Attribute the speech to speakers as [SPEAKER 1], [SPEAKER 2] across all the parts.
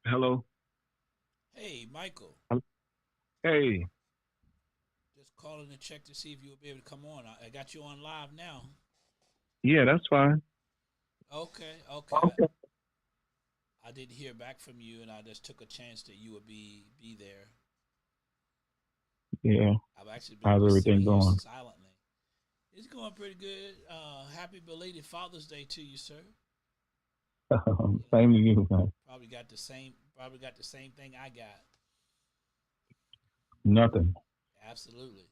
[SPEAKER 1] Hello.
[SPEAKER 2] Hey, Michael.
[SPEAKER 1] Hey.
[SPEAKER 2] Just calling to check to see if you'll be able to come on. I got you on live now.
[SPEAKER 1] Yeah, that's fine.
[SPEAKER 2] Okay, okay.
[SPEAKER 1] Okay.
[SPEAKER 2] I didn't hear back from you, and I just took a chance that you would be there.
[SPEAKER 1] Yeah.
[SPEAKER 2] I've actually been
[SPEAKER 1] How's
[SPEAKER 2] just sitting
[SPEAKER 1] everything
[SPEAKER 2] here
[SPEAKER 1] going?
[SPEAKER 2] silently. It's going pretty good. Happy belated Father's Day to you, sir. Yeah,
[SPEAKER 1] Same to you, man.
[SPEAKER 2] probably got the same. Probably got the same thing I got.
[SPEAKER 1] Nothing.
[SPEAKER 2] Absolutely.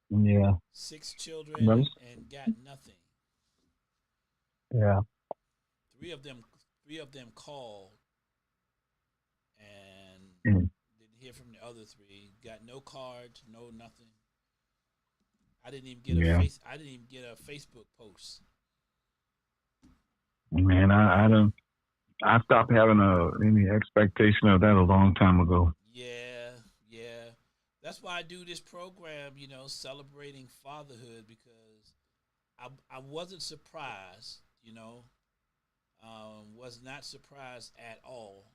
[SPEAKER 1] Yeah.
[SPEAKER 2] Six children
[SPEAKER 1] But
[SPEAKER 2] and got nothing.
[SPEAKER 1] yeah.
[SPEAKER 2] Three of them. Three of them called and
[SPEAKER 1] Mm.
[SPEAKER 2] didn't hear from the other three. Got no cards, no nothing. I didn't even get a
[SPEAKER 1] Yeah.
[SPEAKER 2] face. I didn't even get a Facebook post.
[SPEAKER 1] Man, I stopped having any expectation of that a long time ago.
[SPEAKER 2] Yeah, yeah. That's why I do this program. Celebrating fatherhood because I wasn't surprised. Was not surprised at all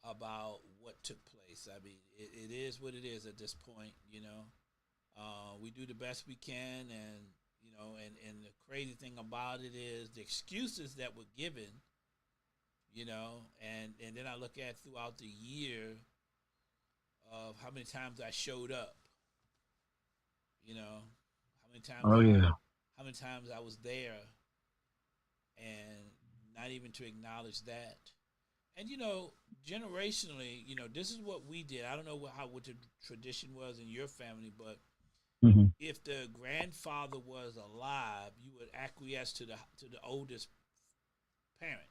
[SPEAKER 2] about what took place. I mean, it is what it is at this point. We do the best we can, and and the crazy thing about it is the excuses that were given, and then I look at throughout the year of how many times I showed up, how many times
[SPEAKER 1] Oh
[SPEAKER 2] I
[SPEAKER 1] yeah.
[SPEAKER 2] how many times I was there, and not even to acknowledge that. And generationally, this is what we did. I don't know what the tradition was in your family, but
[SPEAKER 1] Hmm.
[SPEAKER 2] if the grandfather was alive, you would acquiesce to the oldest parent,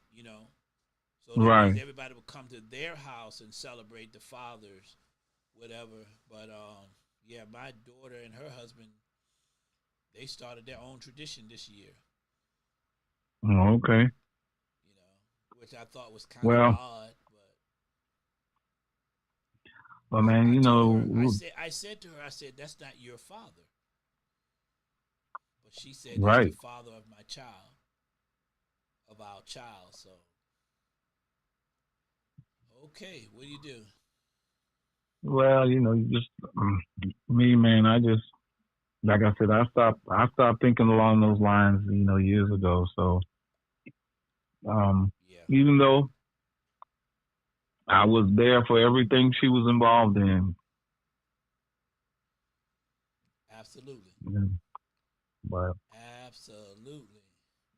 [SPEAKER 2] So that means
[SPEAKER 1] Right.
[SPEAKER 2] everybody would come to their house and celebrate the fathers, whatever. But yeah, my daughter and her husband, they started their own tradition this year,
[SPEAKER 1] Oh, okay.
[SPEAKER 2] which I thought was kind of
[SPEAKER 1] Well,
[SPEAKER 2] odd. But
[SPEAKER 1] well, man,
[SPEAKER 2] I
[SPEAKER 1] you
[SPEAKER 2] told her,
[SPEAKER 1] know,
[SPEAKER 2] I said to her, I said, that's not your father. But she said, that's the
[SPEAKER 1] right.
[SPEAKER 2] father of my child, of our child. So, okay, what do you do?
[SPEAKER 1] Well, you just me, man. I just like I said, I stopped thinking along those lines, years ago. So, um,
[SPEAKER 2] Yeah,
[SPEAKER 1] even though I was there for everything she was involved in.
[SPEAKER 2] absolutely.
[SPEAKER 1] Mm. But
[SPEAKER 2] Absolutely.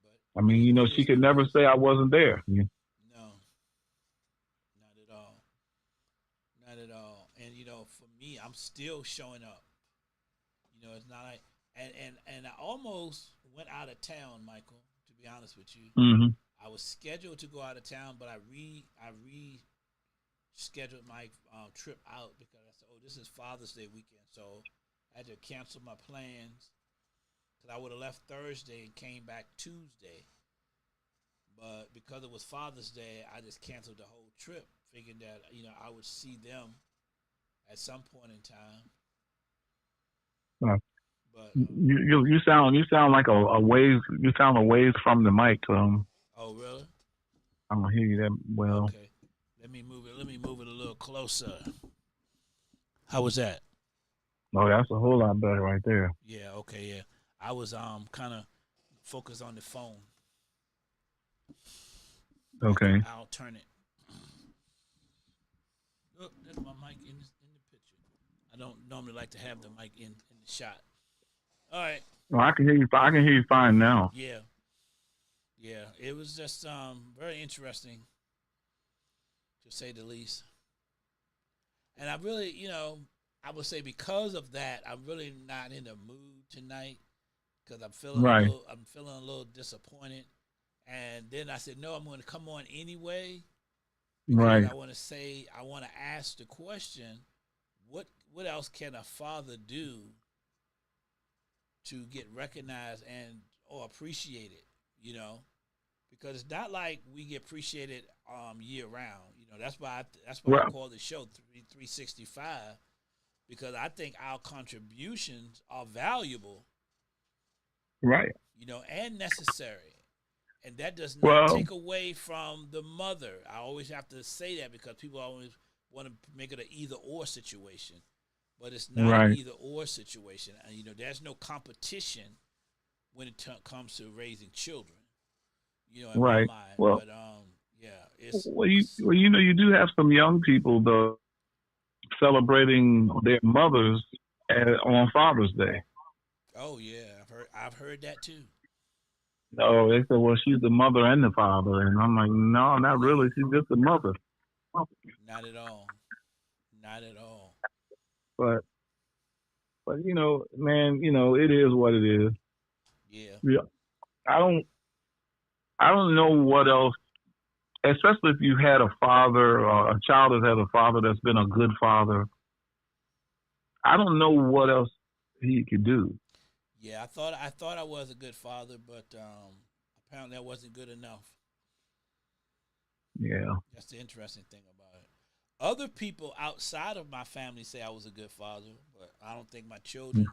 [SPEAKER 2] But
[SPEAKER 1] I mean,
[SPEAKER 2] it
[SPEAKER 1] she
[SPEAKER 2] is
[SPEAKER 1] could
[SPEAKER 2] what it
[SPEAKER 1] never
[SPEAKER 2] is.
[SPEAKER 1] say I wasn't there. Yeah.
[SPEAKER 2] No, not at all. Not at all. And for me, I'm still showing up. It's not like and I almost went out of town, Michael, to be honest with you.
[SPEAKER 1] Hmm.
[SPEAKER 2] I was scheduled to go out of town, but I rescheduled my trip out because I said, "Oh, this is Father's Day weekend." So I had to cancel my plans cuz I would have left Thursday and came back Tuesday. But because it was Father's Day, I just canceled the whole trip, thinking that I would see them at some point in time.
[SPEAKER 1] Uh,
[SPEAKER 2] But
[SPEAKER 1] you sound like a ways you sound a ways from the mic.
[SPEAKER 2] oh really?
[SPEAKER 1] I don't hear you that well.
[SPEAKER 2] Okay. Let me move it. Let me move it a little closer. How was that?
[SPEAKER 1] Oh, that's a whole lot better right there.
[SPEAKER 2] Yeah. Okay. Yeah. I was kind of focused on the phone.
[SPEAKER 1] Okay.
[SPEAKER 2] I'll turn it. Oh, there's my mic in the picture. I don't normally like to have the mic in the shot. All right.
[SPEAKER 1] Well, I can hear you. I can hear you fine now.
[SPEAKER 2] Yeah. Yeah. It was just very interesting to say the least. And I really, I would say because of that, I'm really not in the mood tonight because
[SPEAKER 1] Right.
[SPEAKER 2] I'm feeling a little disappointed. And then I said, no, I'm going to come on anyway because
[SPEAKER 1] Right.
[SPEAKER 2] I want to ask the question, what else can a father do to get recognized and or appreciated? You know, because it's not like we get appreciated year round. That's why I
[SPEAKER 1] Well.
[SPEAKER 2] call the show 365 because I think our contributions are valuable,
[SPEAKER 1] Right.
[SPEAKER 2] and necessary. And that does not
[SPEAKER 1] Well,
[SPEAKER 2] take away from the mother. I always have to say that because people always want to make it an either or situation, but it's not an
[SPEAKER 1] right,
[SPEAKER 2] either or situation. And, there's no competition when it comes to raising children. In my
[SPEAKER 1] right.
[SPEAKER 2] mind.
[SPEAKER 1] Well,
[SPEAKER 2] But yeah, it's
[SPEAKER 1] you do have some young people though celebrating their mothers on Father's Day.
[SPEAKER 2] oh yeah, I've heard that too.
[SPEAKER 1] Oh, they said, well, she's the mother and the father, and I'm like, no, not
[SPEAKER 2] No,
[SPEAKER 1] really. She's just the mother.
[SPEAKER 2] not at all. Not at all.
[SPEAKER 1] But man, it is what it is.
[SPEAKER 2] Yeah.
[SPEAKER 1] Yeah, I don't I don't know what else, especially if you had a father or a child has had a father that's been a good father. I don't know what else he could do.
[SPEAKER 2] Yeah, I thought I was a good father, but apparently I wasn't good enough.
[SPEAKER 1] Yeah.
[SPEAKER 2] That's the interesting thing about it. Other people outside of my family say I was a good father, but I don't think my children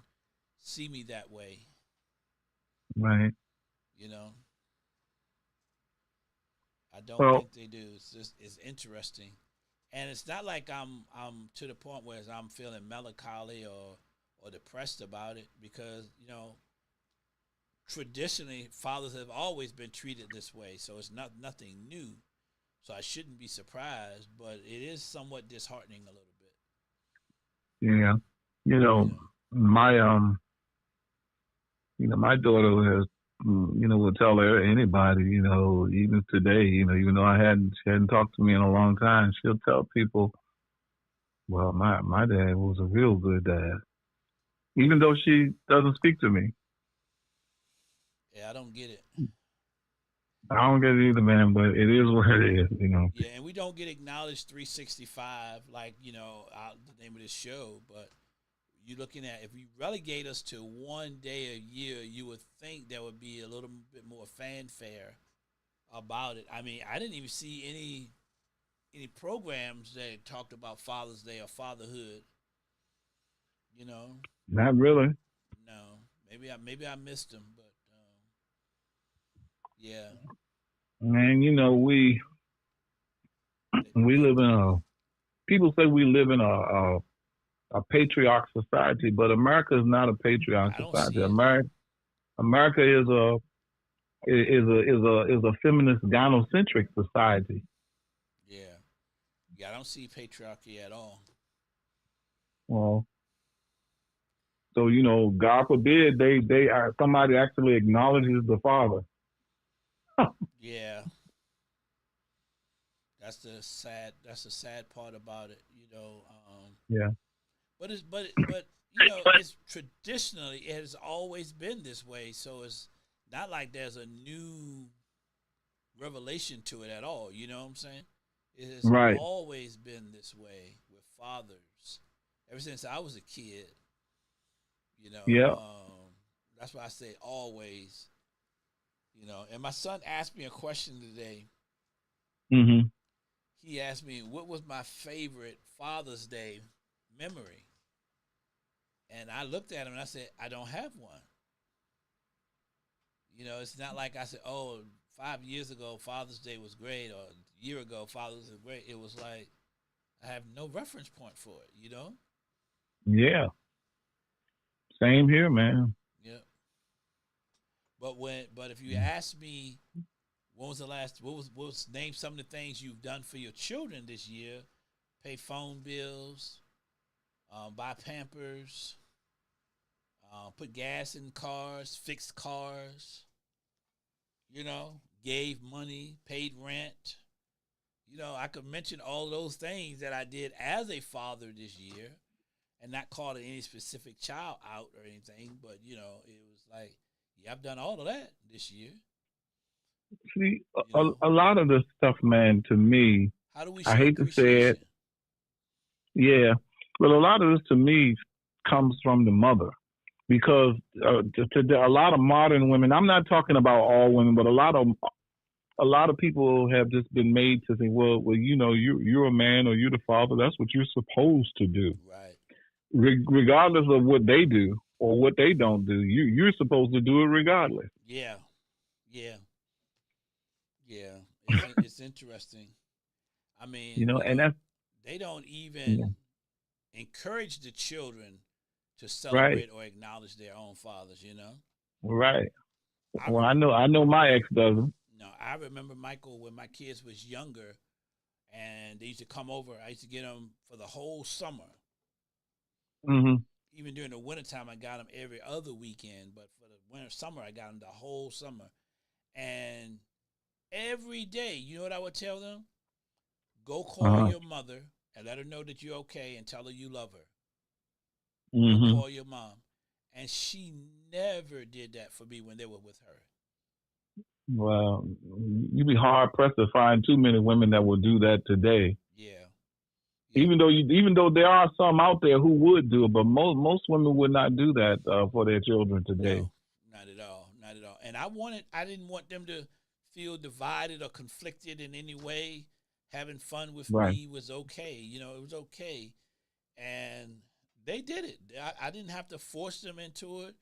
[SPEAKER 2] see me that way.
[SPEAKER 1] Right.
[SPEAKER 2] You know, I don't
[SPEAKER 1] Well,
[SPEAKER 2] think they do. It's interesting, and it's not like I'm to the point where I'm feeling melancholy or depressed about it because traditionally fathers have always been treated this way, so it's not nothing new. So I shouldn't be surprised, but it is somewhat disheartening a little bit.
[SPEAKER 1] yeah. You know,
[SPEAKER 2] Yeah.
[SPEAKER 1] my my daughter has will tell her anybody, even today, even though she hadn't talked to me in a long time, she'll tell people, well, my dad was a real good dad. Even though she doesn't speak to me.
[SPEAKER 2] Yeah, I don't get it.
[SPEAKER 1] I don't get it either, man, but it is what it is.
[SPEAKER 2] Yeah, and we don't get acknowledged 365 like, the name of this show, but you're looking at if you relegate us to one day a year, you would think there would be a little bit more fanfare about it. I mean, I didn't even see any programs that talked about Father's Day or fatherhood. You know,
[SPEAKER 1] Not really.
[SPEAKER 2] no, maybe I missed them, but yeah,
[SPEAKER 1] Man,
[SPEAKER 2] they,
[SPEAKER 1] we
[SPEAKER 2] they,
[SPEAKER 1] live in people say we live in a patriarch society, but America is not a patriarch
[SPEAKER 2] I don't
[SPEAKER 1] society.
[SPEAKER 2] see it.
[SPEAKER 1] America is a feminist gynocentric society.
[SPEAKER 2] Yeah, yeah, I don't see patriarchy at all.
[SPEAKER 1] Well, so God forbid they are somebody actually acknowledges the father.
[SPEAKER 2] Yeah, that's the sad part about it.
[SPEAKER 1] Yeah.
[SPEAKER 2] But it's traditionally it has always been this way. So it's not like there's a new revelation to it at all. You know what I'm saying? It has
[SPEAKER 1] Right.
[SPEAKER 2] always been this way with fathers ever since I was a kid.
[SPEAKER 1] Yeah.
[SPEAKER 2] That's why I say always. And my son asked me a question today.
[SPEAKER 1] Mhm.
[SPEAKER 2] He asked me what was my favorite Father's Day memory, and I looked at him and I said I don't have one. It's not like I said, oh, 5 years ago Father's Day was great, or a year ago Father's Day was great. It was like I have no reference point for it.
[SPEAKER 1] Yeah. Same here, man.
[SPEAKER 2] Yeah. But if you ask me, what was name some of the things you've done for your children this year? Pay phone bills, buy Pampers, put gas in cars, fix cars. Gave money, paid rent. I could mention all those things that I did as a father this year, and not call any specific child out or anything. But it was like, yeah, I've done all of that this year.
[SPEAKER 1] See,
[SPEAKER 2] You know,
[SPEAKER 1] a lot of this stuff, man, to me,
[SPEAKER 2] how do we
[SPEAKER 1] I
[SPEAKER 2] show
[SPEAKER 1] hate to say it,
[SPEAKER 2] appreciation?
[SPEAKER 1] yeah, but a lot of this to me comes from the mother because a lot of modern women. I'm not talking about all women, but a lot of people have just been made to think, well, you're a man or you're the father. That's what you're supposed to do,
[SPEAKER 2] Right.
[SPEAKER 1] regardless of what they do or what they don't do. You're supposed to do it regardless.
[SPEAKER 2] Yeah. Yeah. Yeah, it's interesting. I mean, you
[SPEAKER 1] And
[SPEAKER 2] know,
[SPEAKER 1] that's
[SPEAKER 2] they don't
[SPEAKER 1] yeah,
[SPEAKER 2] even encourage the children to
[SPEAKER 1] right,
[SPEAKER 2] celebrate or acknowledge their own fathers.
[SPEAKER 1] right.
[SPEAKER 2] I
[SPEAKER 1] Well,
[SPEAKER 2] re-
[SPEAKER 1] I know my ex doesn't.
[SPEAKER 2] no, I remember Michael when my kids was younger, and they used to come over. I used to get them for the whole summer.
[SPEAKER 1] Hmm.
[SPEAKER 2] Even during the wintertime, I got them every other weekend. But for the winter summer, I got them the whole summer. And every day, you know what I would tell them? Go call
[SPEAKER 1] Uh-huh.
[SPEAKER 2] your mother and let her know that you're okay and tell her you love her. Go
[SPEAKER 1] Hmm.
[SPEAKER 2] call your mom. And she never did that for me when they were with her.
[SPEAKER 1] Well, you'd be hard pressed to find too many women that will do that today.
[SPEAKER 2] Yeah. Yeah.
[SPEAKER 1] Even though there are some out there who would do it, but most women would not do that for their children today.
[SPEAKER 2] No, not at all. Not at all. And I didn't want them to feel divided or conflicted in any way. Having fun with
[SPEAKER 1] Right.
[SPEAKER 2] me was okay. It was okay. And they did it. I didn't have to force them into it.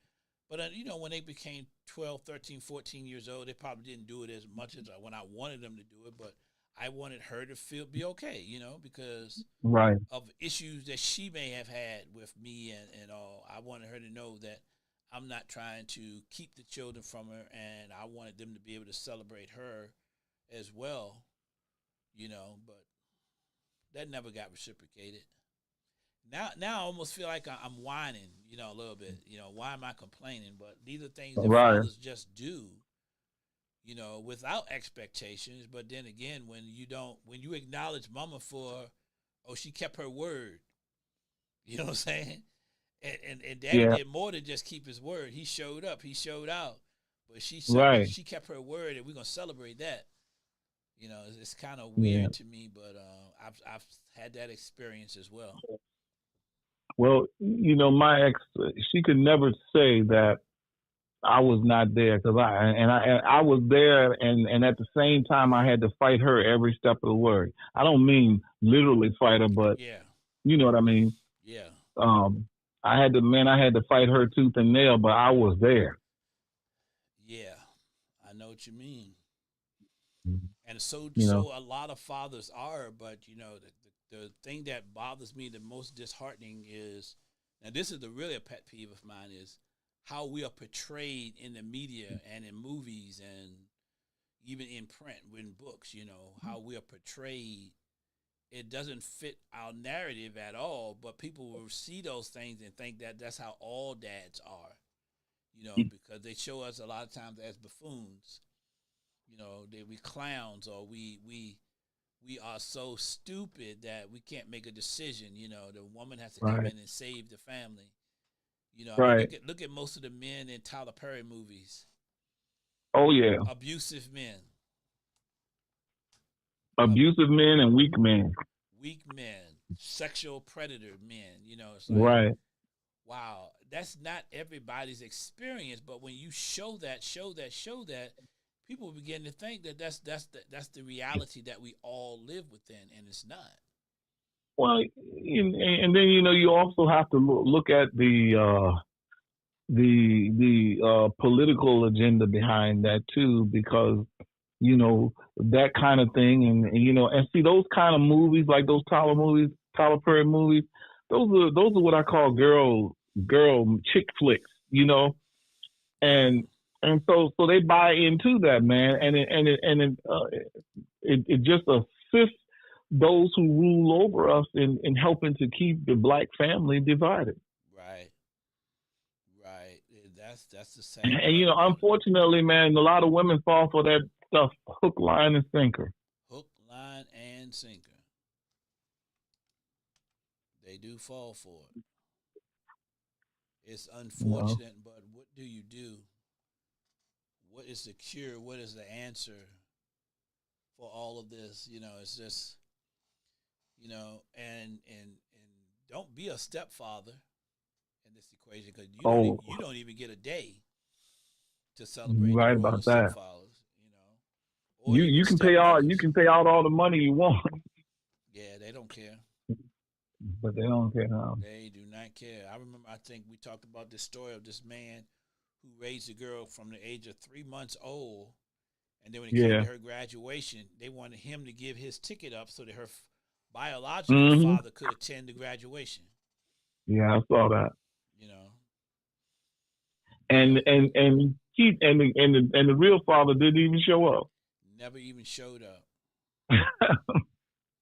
[SPEAKER 2] But, when they became 12, 13, 14 years old, they probably didn't do it as much as when I wanted them to do it. But I wanted her to be okay, because
[SPEAKER 1] Right.
[SPEAKER 2] of issues that she may have had with me and all. I wanted her to know that I'm not trying to keep the children from her, and I wanted them to be able to celebrate her as well, but that never got reciprocated. Now I almost feel like I'm whining, a little bit. Why am I complaining? But these are things that
[SPEAKER 1] Right.
[SPEAKER 2] fathers just do, without expectations. But then again, when you acknowledge mama for, oh, she kept her word. You know what I'm saying? And daddy
[SPEAKER 1] Yeah.
[SPEAKER 2] did more than just keep his word. He showed up, he showed out. But
[SPEAKER 1] Right.
[SPEAKER 2] she kept her word, and we're gonna celebrate that. It's kind of
[SPEAKER 1] Yeah.
[SPEAKER 2] weird to me, but I've had that experience as well.
[SPEAKER 1] Well, my ex, she could never say that I was not there because I was there, and at the same time I had to fight her every step of the way. I don't mean literally fight her, but
[SPEAKER 2] Yeah,
[SPEAKER 1] you know what I mean.
[SPEAKER 2] yeah,
[SPEAKER 1] Um, I had to fight her tooth and nail, but I was there.
[SPEAKER 2] yeah. I know what you mean. And
[SPEAKER 1] You know.
[SPEAKER 2] so a lot of fathers are, but the thing that bothers me the most disheartening is, and this is the really a pet peeve of mine, is how we are portrayed in the media and in movies and even in print, in books. How we are portrayed. It doesn't fit our narrative at all, but people will see those things and think that that's how all dads are. Because they show us a lot of times as buffoons. That we clowns, or we are so stupid that we can't make a decision. The woman has to come
[SPEAKER 1] Right.
[SPEAKER 2] in and save the family. I mean,
[SPEAKER 1] Right.
[SPEAKER 2] look at most of the men in Tyler Perry movies.
[SPEAKER 1] Oh yeah.
[SPEAKER 2] Abusive men, uh,
[SPEAKER 1] Abusive men and weak men.
[SPEAKER 2] weak men, sexual predator men. It's like,
[SPEAKER 1] Right.
[SPEAKER 2] wow, that's not everybody's experience. But when you show that, people begin to think that that's the reality that we all live within, and it's not.
[SPEAKER 1] Well, and then you also have to look at the political agenda behind that too, because that kind of thing, and see those kind of movies, like those Tyler Perry movies. Those are what I call girl chick flicks,
[SPEAKER 2] Yeah,
[SPEAKER 1] and so they buy into that, man, it just assists those who rule over us in helping to keep the black family divided.
[SPEAKER 2] right, right. That's the
[SPEAKER 1] And,
[SPEAKER 2] sad part about it.
[SPEAKER 1] unfortunately, man, a lot of women fall for that stuff hook, line, and sinker.
[SPEAKER 2] Hook, line, and sinker. They do fall for it. It's
[SPEAKER 1] You know,
[SPEAKER 2] unfortunate, but what do you do? What is the cure? What is the answer for all of this? It's just and don't be a stepfather in this equation, because
[SPEAKER 1] oh,
[SPEAKER 2] you don't even get a day to
[SPEAKER 1] you're
[SPEAKER 2] celebrate the
[SPEAKER 1] right
[SPEAKER 2] role
[SPEAKER 1] about
[SPEAKER 2] of
[SPEAKER 1] that.
[SPEAKER 2] stepfathers. Or even
[SPEAKER 1] You
[SPEAKER 2] stepmothers.
[SPEAKER 1] can pay out all the money you want,
[SPEAKER 2] Yeah, they don't care.
[SPEAKER 1] but they don't care now.
[SPEAKER 2] They do not care. I remember, I think we talked about this story of this man who raised a girl from the age of 3 months old, And then when it came
[SPEAKER 1] Yeah.
[SPEAKER 2] to her graduation, they wanted him to give his ticket up so that her biological
[SPEAKER 1] Hmm.
[SPEAKER 2] father could attend the graduation.
[SPEAKER 1] Yeah, I saw that.
[SPEAKER 2] You know,
[SPEAKER 1] And
[SPEAKER 2] but
[SPEAKER 1] the real father didn't even show up.
[SPEAKER 2] never even showed up.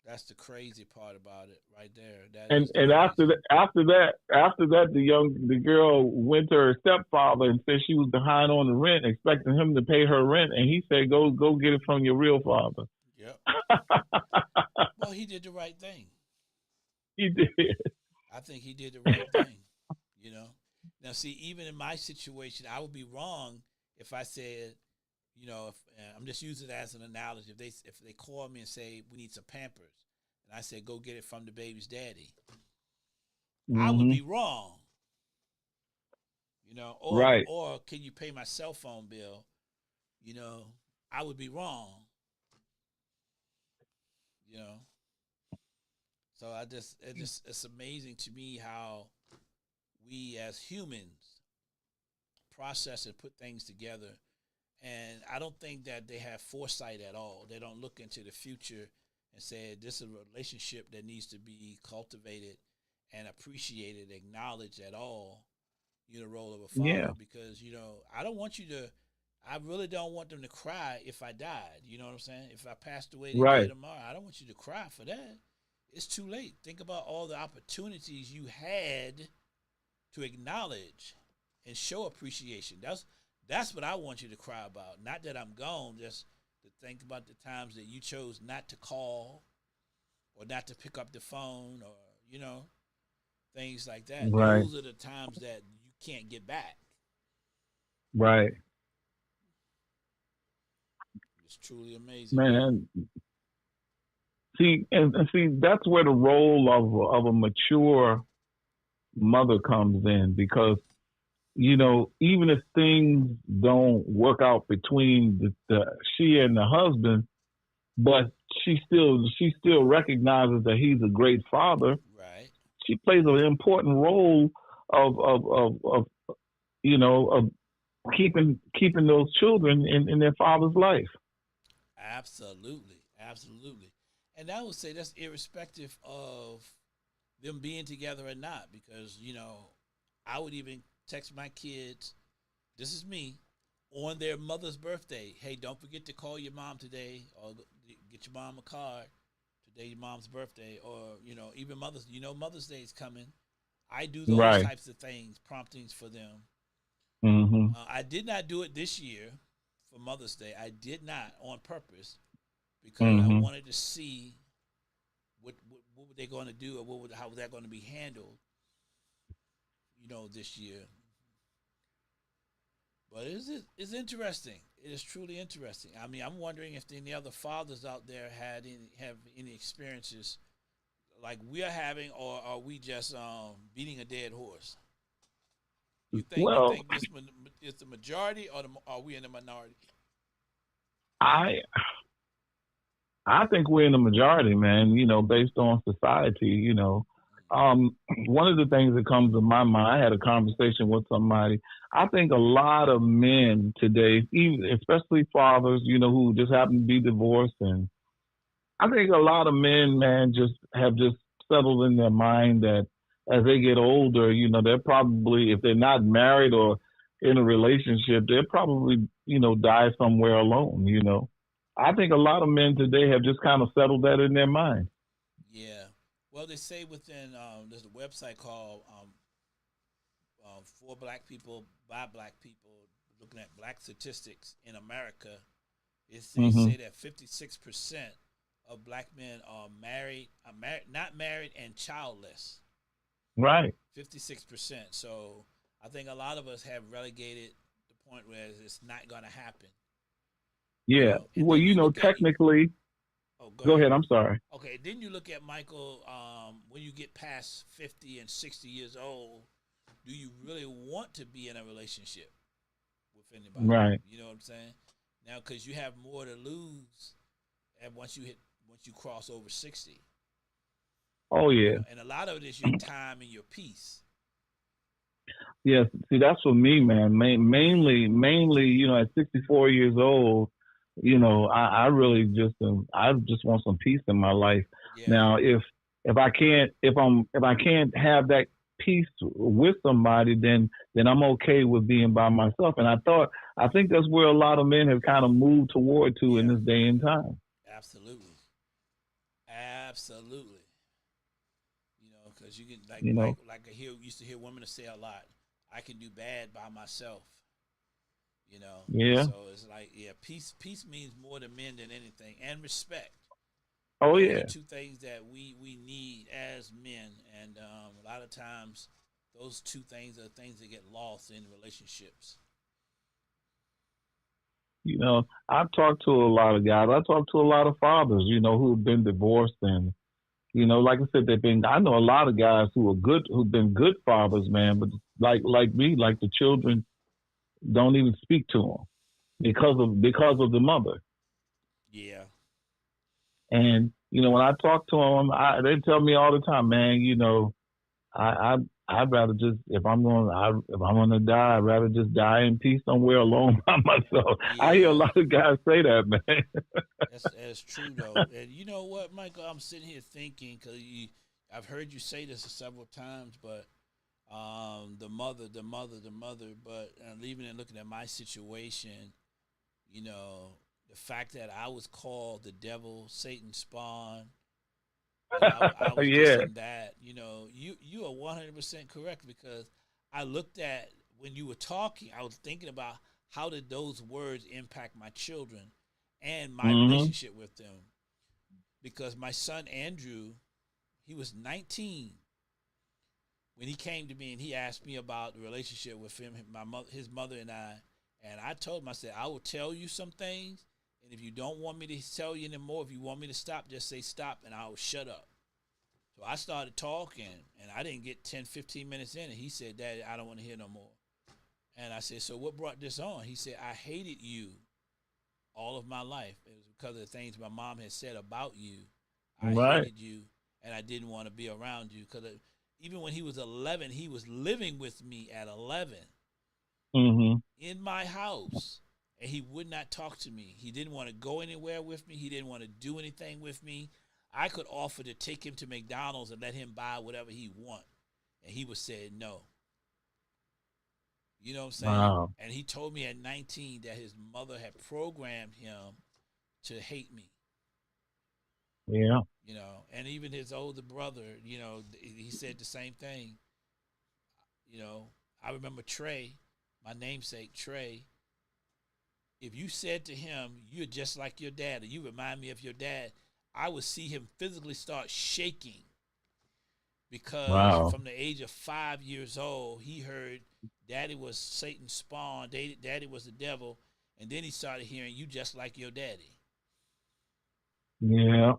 [SPEAKER 2] That's the crazy part about it, right there. That is the
[SPEAKER 1] And
[SPEAKER 2] crazy.
[SPEAKER 1] after that, the girl went to her stepfather and said she was behind on the rent, expecting him to pay her rent, and he said, "Go get it from your real father."
[SPEAKER 2] Yep. Well, he did the right thing.
[SPEAKER 1] He did.
[SPEAKER 2] I think he did the right thing. You know. Now, see, even in my situation, I would be wrong if I said, if I'm just using it as an analogy. If they call me and say we need some Pampers, and I said go get it from the baby's daddy, I would be
[SPEAKER 1] Hmm.
[SPEAKER 2] wrong. Or
[SPEAKER 1] Right.
[SPEAKER 2] can you pay my cell phone bill? You know, I would be wrong. You know, so it's amazing to me how we as humans process and put things together. And I don't think that they have foresight at all. They don't look into the future and say this is a relationship that needs to be cultivated and appreciated, acknowledged at all. The role of a father,
[SPEAKER 1] Yeah.
[SPEAKER 2] because I don't want you to. I really don't want them to cry if I died. You know what I'm saying? If I passed away today or
[SPEAKER 1] Right.
[SPEAKER 2] tomorrow, I don't want you to cry for that. It's too late. Think about all the opportunities you had to acknowledge and show appreciation. That's what I want you to cry about. Not that I'm gone, just to think about the times that you chose not to call or not to pick up the phone, or things like that.
[SPEAKER 1] Right.
[SPEAKER 2] Those are the times that you can't get back.
[SPEAKER 1] Right.
[SPEAKER 2] It's truly amazing, man.
[SPEAKER 1] Man. See, and see, that's where the role of a mature mother comes in, because even if things don't work out between she and the husband, but she still recognizes that he's a great father.
[SPEAKER 2] Right.
[SPEAKER 1] She plays an important role of of keeping those children in their father's life.
[SPEAKER 2] Absolutely. Absolutely. And I would say that's irrespective of them being together or not, because, I would even text my kids, this is me, on their mother's birthday. Hey, don't forget to call your mom today, or get your mom a card. Today, your mom's birthday, or, even Mother's Day is coming. I do those
[SPEAKER 1] Right.
[SPEAKER 2] types of things, promptings for them.
[SPEAKER 1] Hmm.
[SPEAKER 2] I did not do it this year for Mother's Day. I did not on purpose, because I
[SPEAKER 1] Hmm.
[SPEAKER 2] wanted to see what were they going to do, or how was that going to be handled, this year. But it's interesting. It is truly interesting. I mean, I'm wondering if any other fathers out there have any experiences like we are having, or are we just beating a dead horse? You
[SPEAKER 1] Well,
[SPEAKER 2] think this is the majority, or are we in the minority?
[SPEAKER 1] I I think we're in the majority, man. Based on society. One of the things that comes to my mind, I had a conversation with somebody. I think a lot of men today, even especially fathers, who just happen to be divorced, and I think a lot of men, man, just settled in their mind that as they get older, they're probably, if they're not married or in a relationship, they'll probably, die somewhere alone. I think a lot of men today have just kind of settled that in their mind.
[SPEAKER 2] Yeah. Well, they say there's a website called For Black People by Black People, looking at black statistics in America. They
[SPEAKER 1] Hmm.
[SPEAKER 2] say that 56% of black men not married, and childless.
[SPEAKER 1] Right.
[SPEAKER 2] 56%. So I think a lot of us have relegated the point where it's not going to happen.
[SPEAKER 1] Yeah.
[SPEAKER 2] And
[SPEAKER 1] Well,
[SPEAKER 2] then you look at
[SPEAKER 1] technically,
[SPEAKER 2] Oh, go
[SPEAKER 1] go
[SPEAKER 2] ahead.
[SPEAKER 1] ahead. I'm sorry.
[SPEAKER 2] Okay, then you look at Michael. When you get past 50 and 60 years old, do you really want to be in a relationship with anybody?
[SPEAKER 1] Right.
[SPEAKER 2] You know what I'm saying? Now, because you have more to lose, and once you cross over 60,
[SPEAKER 1] Oh yeah.
[SPEAKER 2] and a lot of it is your time and your peace.
[SPEAKER 1] Yes. See, that's for me, man. Mainly, at 64 years old, I really I just want some peace in my life.
[SPEAKER 2] Yeah.
[SPEAKER 1] Now, if I can't have that peace with somebody, then I'm okay with being by myself. And I think that's where a lot of men have kind of moved toward to in
[SPEAKER 2] Yeah.
[SPEAKER 1] this day and time.
[SPEAKER 2] Absolutely. Absolutely. Because you can
[SPEAKER 1] You know,
[SPEAKER 2] I used to hear women say a lot. I can do bad by myself.
[SPEAKER 1] yeah.
[SPEAKER 2] So it's like, yeah, peace means more to men than anything, and respect.
[SPEAKER 1] Oh
[SPEAKER 2] Those are
[SPEAKER 1] yeah.
[SPEAKER 2] two things that we need as men, and a lot of times those two things are things that get lost in relationships.
[SPEAKER 1] I've talked to a lot of guys. I talked to a lot of fathers, who've been divorced and like I said, I know a lot of guys who've been good fathers, man, but like me, like the children don't even speak to them because of the mother.
[SPEAKER 2] Yeah.
[SPEAKER 1] And when I talk to them, they tell me all the time, man. I I'd rather just if I'm gonna die, I'd rather just die in peace somewhere alone by myself. I hear a
[SPEAKER 2] Yeah.
[SPEAKER 1] lot of guys say that, man.
[SPEAKER 2] That's true though, and you know what, Michael? I'm sitting here thinking because I've heard you say this several times, but the mother, the mother, the mother. But leaving and looking at my situation, you know, the fact that I was called the devil, Satan spawn, that I was this
[SPEAKER 1] Yeah.
[SPEAKER 2] and that. You are 100% correct because I looked at when you were talking, I was thinking about how did those words impact my children and my
[SPEAKER 1] Mhm.
[SPEAKER 2] relationship with them. Because my son Andrew, he was 19 when he came to me and he asked me about the relationship with him, his mother and I told him, I said, I will tell you some things, and if you don't want me to tell you anymore, if you want me to stop, just say stop, and I'll shut up. So I started talking, and I didn't get 10, 15 minutes in, and he said, Daddy, I don't want to hear no more. And I said, so what brought this on? He said, I hated you all of my life. It was because of the things my mom had said about you. I
[SPEAKER 1] Right.
[SPEAKER 2] hated you, and I didn't want to be around you. Because even when he was 11, he was living with me at 11
[SPEAKER 1] Mhm.
[SPEAKER 2] in my house, and he would not talk to me. He didn't want to go anywhere with me. He didn't want to do anything with me. I could offer to take him to McDonald's and let him buy whatever he want, and he would say no. You know what I'm saying?
[SPEAKER 1] Wow.
[SPEAKER 2] And he told me at 19 that his mother had programmed him to hate me.
[SPEAKER 1] Yeah.
[SPEAKER 2] And even his older brother, he said the same thing. I remember Trey, my namesake Trey. If you said to him, "You're just like your dad," or "You remind me of your dad," I would see him physically start shaking because
[SPEAKER 1] Wow.
[SPEAKER 2] from the age of 5 years old, he heard Daddy was Satan's spawn, Daddy was the devil, and then he started hearing, "You just like your daddy."
[SPEAKER 1] Yeah.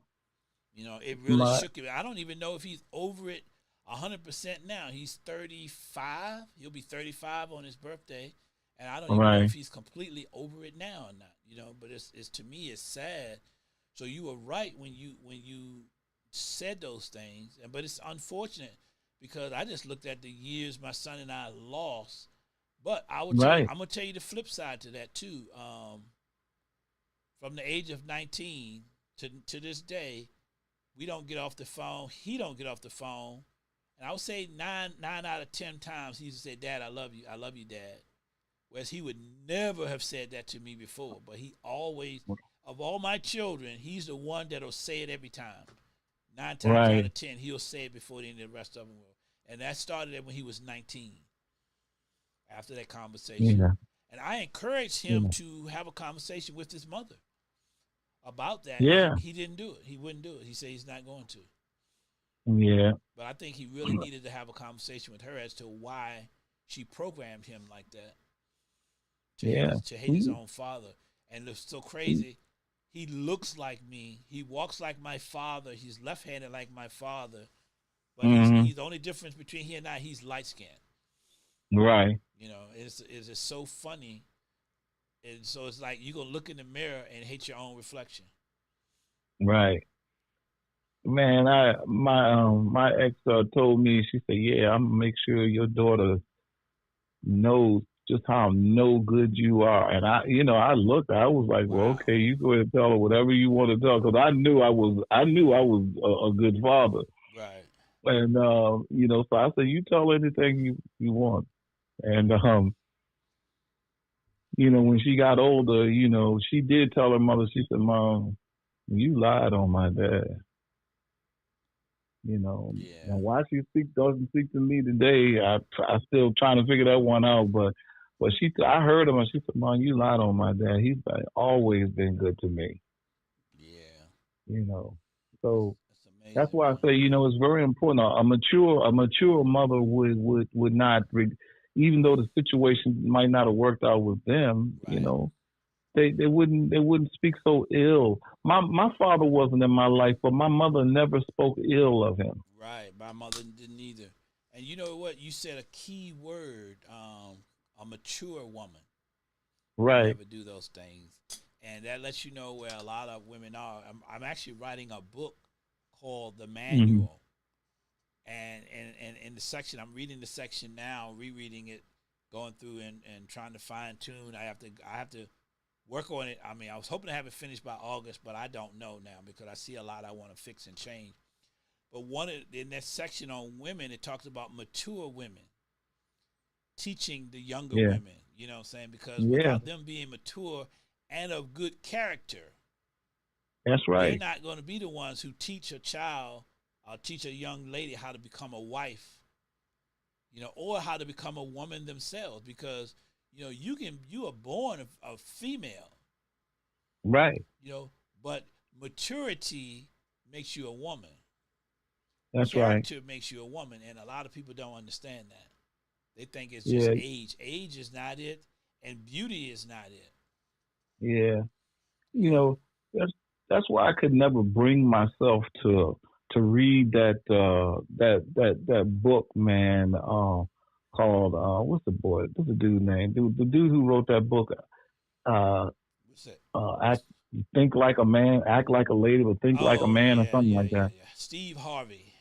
[SPEAKER 2] It really
[SPEAKER 1] My
[SPEAKER 2] shook him. I don't even know if he's over it 100% now. He's 35. He'll be 35 on his birthday, and I don't even know
[SPEAKER 1] right.
[SPEAKER 2] if he's completely over it now or not. But it's to me it's sad. So you were right when you said those things, but it's unfortunate because I just looked at the years my son and I lost. But I will tell you,
[SPEAKER 1] Right.
[SPEAKER 2] I'm gonna tell you the flip side to that too. From the age of 19 to this day, we don't get off the phone. He don't get off the phone. And I would say nine out of 10 times he used to say, "Dad, I love you. I love you, Dad." Whereas he would never have said that to me before. But he always, of all my children, he's the one that'll say it every time. 9 times out
[SPEAKER 1] Right.
[SPEAKER 2] of 10, he'll say it before any of the rest of them will. And that started when he was 19. After that conversation,
[SPEAKER 1] Yeah.
[SPEAKER 2] and I encouraged him
[SPEAKER 1] Yeah.
[SPEAKER 2] to have a conversation with his mother about that, and he,
[SPEAKER 1] Yeah.
[SPEAKER 2] he didn't do it. He wouldn't do it. He said he's not going to.
[SPEAKER 1] Yeah.
[SPEAKER 2] But I think he really needed to have a conversation with her as to why she programmed him like that to hate
[SPEAKER 1] Yeah.
[SPEAKER 2] his to hate his
[SPEAKER 1] He,
[SPEAKER 2] own father. And it's so
[SPEAKER 1] he,
[SPEAKER 2] crazy. He looks like me. He walks like my father. He's left-handed like my father. But
[SPEAKER 1] mhm.
[SPEAKER 2] he's the only difference between he and I. He's light skinned.
[SPEAKER 1] Right.
[SPEAKER 2] It's just so funny. And so it's like you gonna look in the mirror and hate your own reflection.
[SPEAKER 1] Right. Man, my ex told me, she said, "Yeah, I'm gonna make sure your daughter knows just how no good you are. And I looked, I was like, well,
[SPEAKER 2] Wow.
[SPEAKER 1] okay, you go ahead and tell her whatever you want to tell, because I knew I was a good father.
[SPEAKER 2] Right.
[SPEAKER 1] And so I said, you tell her anything you want. And when she got older, she did tell her mother. She said, "Mom, you lied on my dad."
[SPEAKER 2] Yeah.
[SPEAKER 1] And why she doesn't speak to me today, I still trying to figure that one out. But I heard him, and she said, "Mom, you lied on my dad. He's always been good to me."
[SPEAKER 2] Yeah.
[SPEAKER 1] You know, so
[SPEAKER 2] That's
[SPEAKER 1] that's
[SPEAKER 2] amazing,
[SPEAKER 1] why I
[SPEAKER 2] man.
[SPEAKER 1] say, it's very important. A mature mother would not, even though the situation might not have worked out with them.
[SPEAKER 2] Right.
[SPEAKER 1] They wouldn't speak so ill. My father wasn't in my life, but my mother never spoke ill of him.
[SPEAKER 2] Right. My mother didn't either. And you know what? You said a key word. A mature woman would
[SPEAKER 1] Right.
[SPEAKER 2] never do those things, and that lets you know where a lot of women are. I'm actually writing a book called The
[SPEAKER 1] Hmm.
[SPEAKER 2] Manual, and in the section, I'm reading the section now, rereading it, going through and trying to fine tune. I have to work on it. I mean, I was hoping to have it finished by August, but I don't know now because I see a lot I want to fix and change. But in that section on women, it talks about mature women teaching the younger
[SPEAKER 1] Yeah.
[SPEAKER 2] women. You know what I'm saying? Because
[SPEAKER 1] Yeah.
[SPEAKER 2] without them being mature and of good character,
[SPEAKER 1] That's
[SPEAKER 2] they're
[SPEAKER 1] right.
[SPEAKER 2] not going to be the ones who teach a child or teach a young lady how to become a wife, or how to become a woman themselves. Because you are born a female,
[SPEAKER 1] Right.
[SPEAKER 2] you know, but maturity makes you a woman.
[SPEAKER 1] That's right.
[SPEAKER 2] Character makes you a woman, and a lot of people don't understand that. They think it's just
[SPEAKER 1] Yeah.
[SPEAKER 2] age. Age is not it, and beauty is not it.
[SPEAKER 1] Yeah.
[SPEAKER 2] You
[SPEAKER 1] You
[SPEAKER 2] know.
[SPEAKER 1] know, that's that's why I could never bring myself to read that book, man. Called what's the dude name? The dude who wrote that book. Uh,
[SPEAKER 2] What's that?
[SPEAKER 1] act think like a man, act like a lady, but think like a
[SPEAKER 2] Oh
[SPEAKER 1] man, or
[SPEAKER 2] yeah,
[SPEAKER 1] something
[SPEAKER 2] yeah,
[SPEAKER 1] like
[SPEAKER 2] yeah,
[SPEAKER 1] that.
[SPEAKER 2] yeah. Steve Harvey.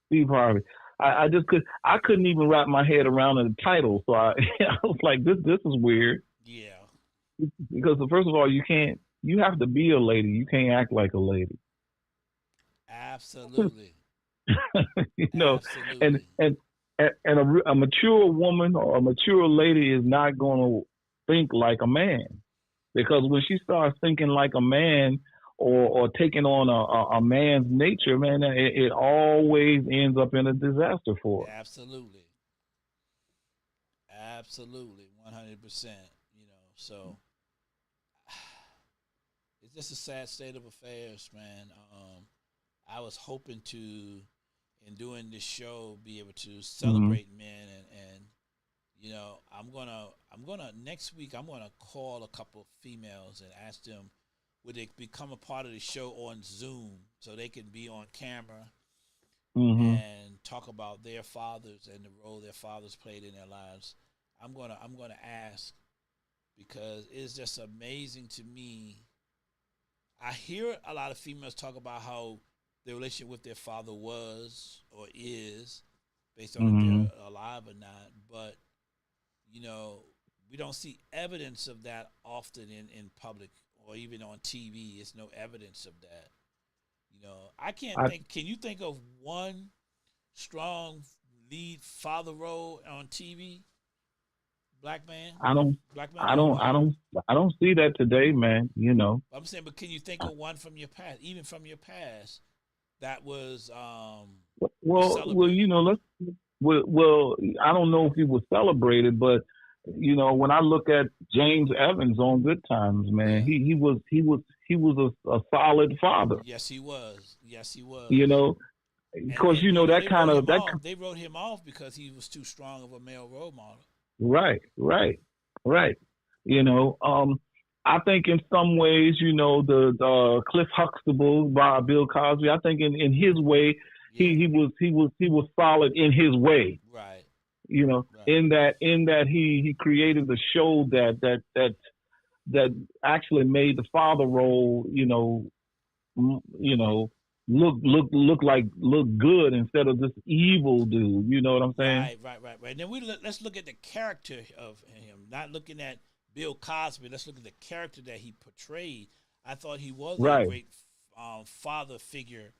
[SPEAKER 1] Steve Harvey. I couldn't even wrap my head around the title, so I I was like, this is weird,
[SPEAKER 2] Yeah,
[SPEAKER 1] because first of all, you have to be a lady, you can't act like a lady.
[SPEAKER 2] absolutely,
[SPEAKER 1] you know, and
[SPEAKER 2] absolutely.
[SPEAKER 1] and a mature woman or a mature lady is not going to think like a man, because when she starts thinking like a man, or taking on a man's nature, man, it always ends up in a disaster for her.
[SPEAKER 2] Absolutely, absolutely, 100%. So it's just a sad state of affairs, man. I was hoping to, in doing this show, be able to
[SPEAKER 1] Hmm.
[SPEAKER 2] celebrate men, and I'm gonna next week. I'm gonna call a couple of females and ask them would they become a part of the show on Zoom so they can be on camera
[SPEAKER 1] Hmm.
[SPEAKER 2] and talk about their fathers and the role their fathers played in their lives. I'm gonna ask because it's just amazing to me. I hear a lot of females talk about how their relationship with their father was or is based on if they're
[SPEAKER 1] Hmm.
[SPEAKER 2] alive or not, but you know, we don't see evidence of that often in public or even on TV. It's no evidence of that. I can't
[SPEAKER 1] I
[SPEAKER 2] think. Can you think of one strong lead father role on TV? Black man,
[SPEAKER 1] I don't
[SPEAKER 2] black man
[SPEAKER 1] I
[SPEAKER 2] or
[SPEAKER 1] don't I
[SPEAKER 2] woman?
[SPEAKER 1] don't I don't see that today, man.
[SPEAKER 2] I'm saying, but can you think of one from your past, even from your past, that was you
[SPEAKER 1] Well,
[SPEAKER 2] celebrated?
[SPEAKER 1] let's well, I don't know if he was celebrated, but when I look at James Evans on Good Times, man,
[SPEAKER 2] Yeah.
[SPEAKER 1] he was a solid father.
[SPEAKER 2] Yes, he was. Yes, he
[SPEAKER 1] You
[SPEAKER 2] was.
[SPEAKER 1] know,
[SPEAKER 2] And
[SPEAKER 1] because
[SPEAKER 2] they
[SPEAKER 1] that
[SPEAKER 2] wrote
[SPEAKER 1] kind of
[SPEAKER 2] him off. They wrote him off because he was too strong of a male role model.
[SPEAKER 1] right, right, right. You know, I think in some ways, the Cliff Huxtable by Bill Cosby. I think in his way,
[SPEAKER 2] Yeah.
[SPEAKER 1] he was solid in his way.
[SPEAKER 2] Right. Right.
[SPEAKER 1] In that he created the show that actually made the father role, you know, look good instead of this evil dude. You know what I'm saying?
[SPEAKER 2] Right. Then let's look at the character of him, not looking at Bill Cosby. Let's look at the character that he portrayed. I thought he was a
[SPEAKER 1] Right,
[SPEAKER 2] great father figure